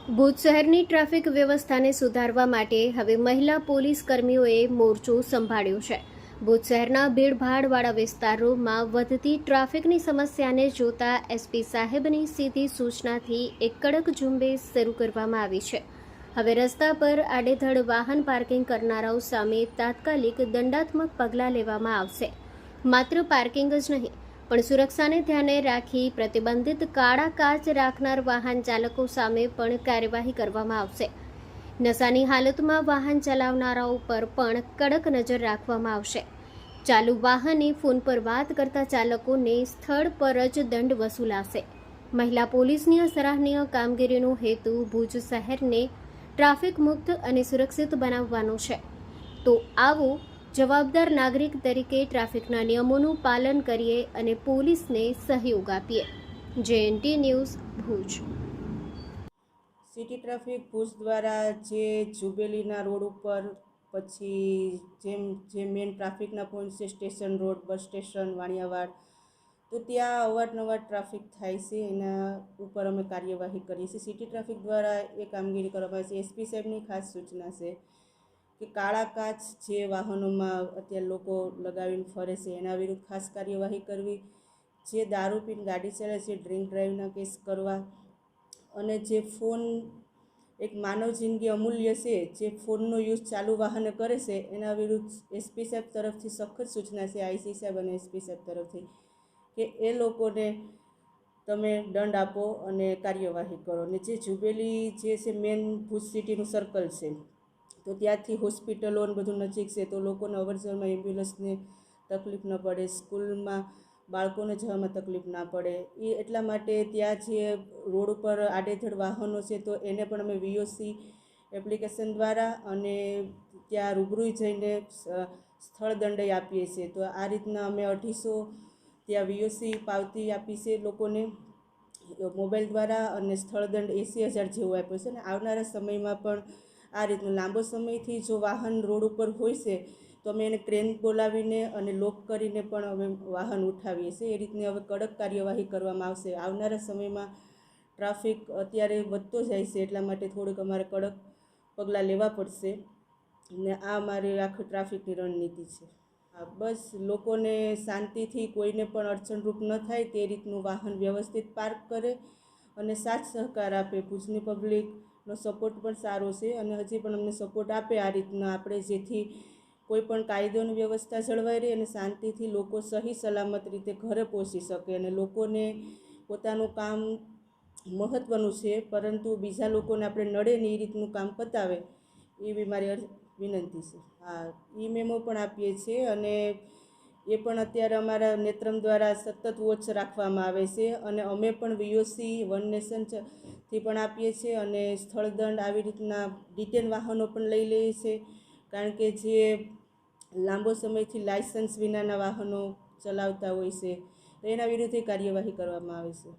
ભુજ શહેરની ટ્રાફિક વ્યવસ્થાને સુધારવા માટે હવે મહિલા પોલીસ કર્મીઓએ મોરચો સંભાળ્યો છે. ભુજ શહેરના ભીડભાડવાળા વિસ્તારોમાં વધતી ટ્રાફિકની સમસ્યાને જોતા એસપી સાહેબની સીધી સૂચનાથી એક કડક ઝુંબેશ શરૂ કરવામાં આવી છે. હવે રસ્તા પર આડેધડ વાહન પાર્કિંગ કરનારાઓ સામે તાત્કાલિક દંડાત્મક પગલાં લેવામાં આવશે. માત્ર પાર્કિંગ જ નહીં, પણ સુરક્ષાને ધ્યાને રાખી પ્રતિબંધિત કાળા કાચ રાખનાર વાહન ચાલકો સામે પણ કાર્યવાહી કરવામાં આવશે. નશાની હાલતમાં વાહન ચલાવનારાઓ પર પણ કડક નજર રાખવામાં આવશે. ચાલુ વાહને ફોન પર વાત કરતા ચાલકોને સ્થળ પર જ દંડ વસૂલાશે. મહિલા પોલીસની આ સરાહનીય કામગીરીનો હેતુ ભુજ શહેરને ટ્રાફિક મુક્ત અને સુરક્ષિત બનાવવાનો છે. તો આવો જવાબદાર નાગરિક તરીકે ટ્રાફિકના નિયમોનું પાલન કરીએ અને પોલીસને સહયોગ આપીએ. JNT news Bhuj. City traffic Bhuj દ્વારા જે જુબેલીના રોડ ઉપર પછી જે મેઇન ટ્રાફિકના પોઈન્ટ છે, station road, bus station, Vaniyawad, તો ત્યાં અવારનવાર ટ્રાફિક થાય છે. એના ઉપર અમે કાર્યવાહી કરીએ છીએ. સિટી ટ્રાફિક દ્વારા એ કામગીરી કરવામાં આવે છે. એસપી સાહેબની ખાસ સૂચના છે કે કાળા કાચ જે વાહનોમાં અત્યારે લોકો લગાવીને ફરે છે એના વિરુદ્ધ ખાસ કાર્યવાહી કરવી. જે દારૂ પીને ગાડી ચલાવે છે, ડ્રિંક ડ્રાઈવના કેસ કરવા. અને જે ફોન એક માનવ જિંદગી અમૂલ્ય છે, જે ફોનનો યુઝ ચાલુ વાહને કરે છે એના વિરુદ્ધ એસપી સાહેબ તરફથી સખત સૂચના છે, આઈસી સાહેબ અને એસપી સાહેબ તરફથી, કે એ લોકોને તમે દંડ આપો અને કાર્યવાહી કરો. અને જે જુબેલી જે છે મેન ભુજ સિટીનું સર્કલ છે, તો ત્યાંથી હોસ્પિટલો અને બધું નજીક છે, તો લોકોને અવરજવરમાં એમ્બ્યુલન્સને તકલીફ ન પડે, સ્કૂલમાં બાળકોને જવામાં તકલીફ ના પડે. એ એટલા માટે ત્યાં જે રોડ ઉપર આડેધડ વાહનો છે તો એને પણ અમે VOC એપ્લિકેશન દ્વારા અને ત્યાં રૂબરૂ જઈને સ્થળ દંડ આપીએ છીએ. તો આ રીતના અમે 250 ત્યાં VOC પાવતી આપી છે લોકોને મોબાઈલ દ્વારા, અને સ્થળ દંડ 80,000 જેવો આપ્યો છે. અને આવનારા સમયમાં પણ આ રીતનું લાંબો સમયથી જો વાહન રોડ ઉપર હોય છે તો અમે એને ક્રેન બોલાવીને અને લોક કરીને પણ અમે વાહન ઉઠાવીએ છીએ. એ રીતની હવે કડક કાર્યવાહી કરવામાં આવશે. આવનારા સમયમાં ટ્રાફિક અત્યારે વધતો જાય છે, એટલા માટે થોડુંક અમારે કડક પગલાં લેવા પડશે. ને આ અમારી આખી ટ્રાફિકની રણનીતિ છે. બસ લોકોને શાંતિથી, કોઈને પણ અડચણરૂપ ન થાય તે રીતનું વાહન વ્યવસ્થિત પાર્ક કરે અને સાથ સહકાર આપે. ભુજની પબ્લિકનો સપોર્ટ પણ સારો છે અને હજી પણ અમને સપોર્ટ આપે આ રીતના આપણે, જેથી કોઈ પણ કાયદોની વ્યવસ્થા જળવાઈ રહે અને શાંતિથી લોકો સહી સલામત રીતે ઘરે પહોંચી શકે. અને લોકોને પોતાનું કામ મહત્ત્વનું છે, પરંતુ બીજા લોકોને આપણે નડે ને એ રીતનું કામ પતાવે, એવી મારી વિનંતી છે. ઈ મેમો પણ આપીએ છીએ અને એ પણ અત્યારે અમારા નેત્રમ દ્વારા સતત વોચ રાખવામાં આવે છે. અને અમે પણ VOC વન નેશનથી પણ આપીએ છીએ અને સ્થળ દંડ આવી રીતના ડિટેન વાહનો પણ લઈ લઈએ છીએ. કારણ કે જે લાંબો સમયથી લાયસન્સ વિનાના વાહનો ચલાવતા હોય છે તો એના વિરુદ્ધે કાર્યવાહી કરવામાં આવે છે.